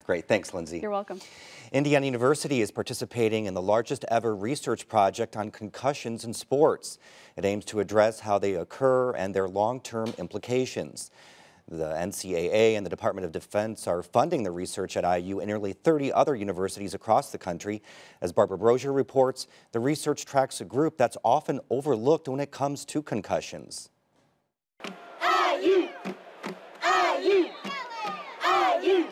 Great, thanks, Lindsay. You're welcome. Indiana University is participating in the largest ever research project on concussions in sports. It aims to address how they occur and their long-term implications. The NCAA and the Department of Defense are funding the research at IU and nearly 30 other universities across the country. As Barbara Brosier reports, the research tracks a group that's often overlooked when it comes to concussions. IU! IU! IU!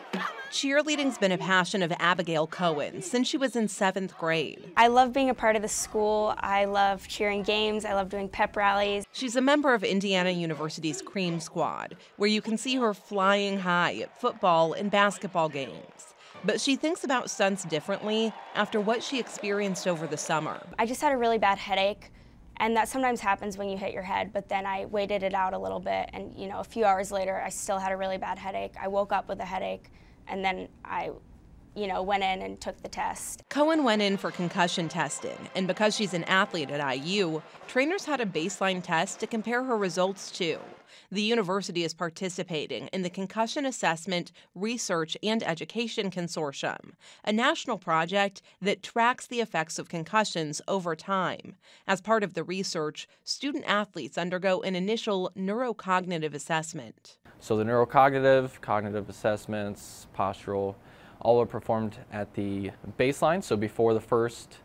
Cheerleading's been a passion of Abigail Cohen since she was in 7th grade. I love being a part of the school. I love cheering games. I love doing pep rallies. She's a member of Indiana University's Cream Squad, where you can see her flying high at football and basketball games. But she thinks about stunts differently after what she experienced over the summer. I just had a really bad headache, and that sometimes happens when you hit your head, but then I waited it out a little bit, and a few hours later, I still had a really bad headache. I woke up with a headache. And then I, went in and took the test. Cohen went in for concussion testing, and because she's an athlete at IU, trainers had a baseline test to compare her results to. The university is participating in the Concussion Assessment, Research, and Education Consortium, a national project that tracks the effects of concussions over time. As part of the research, student athletes undergo an initial neurocognitive assessment. So the neurocognitive, cognitive assessments, postural, all are performed at the baseline, so before the first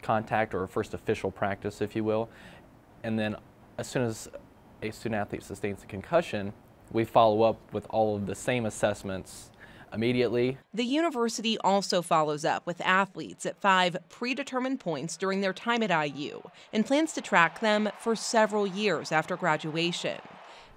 contact or first official practice, if you will. And then as soon as a student athlete sustains a concussion, we follow up with all of the same assessments immediately. The university also follows up with athletes at 5 predetermined points during their time at IU and plans to track them for several years after graduation.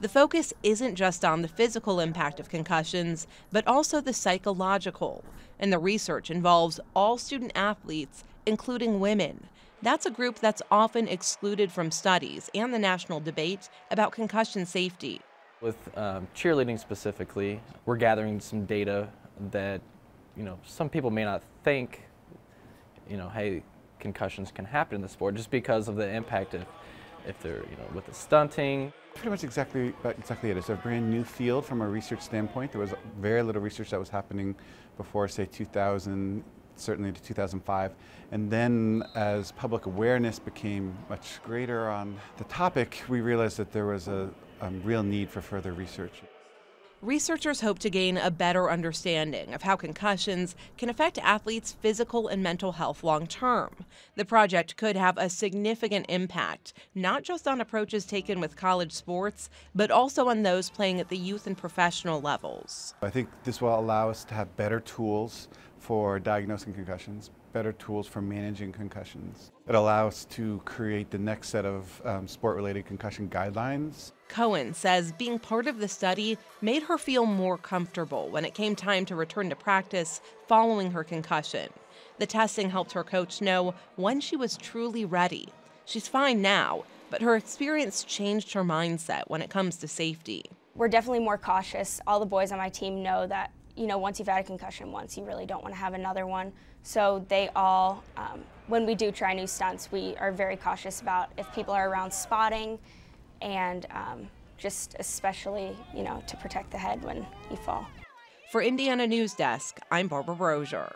The focus isn't just on the physical impact of concussions, but also the psychological. And the research involves all student athletes, including women. That's a group that's often excluded from studies and the national debate about concussion safety. With cheerleading specifically, we're gathering some data that, some people may not think, hey, concussions can happen in the sport just because of the impact if they're, with the stunting. Pretty much exactly it. It's a brand new field from a research standpoint. There was very little research that was happening before, say, 2000, certainly to 2005. And then as public awareness became much greater on the topic, we realized that there was a real need for further research. Researchers hope to gain a better understanding of how concussions can affect athletes' physical and mental health long term. The project could have a significant impact, not just on approaches taken with college sports, but also on those playing at the youth and professional levels. I think this will allow us to have better tools for diagnosing concussions, better tools for managing concussions. It allows us to create the next set of sport-related concussion guidelines. Cohen says being part of the study made her feel more comfortable when it came time to return to practice following her concussion. The testing helped her coach know when she was truly ready. She's fine now, but her experience changed her mindset when it comes to safety. We're definitely more cautious. All the boys on my team know that, once you've had a concussion once, you really don't want to have another one. So they all, when we do try new stunts, we are very cautious about if people are around spotting and just especially, to protect the head when you fall. For Indiana News Desk, I'm Barbara Brosier.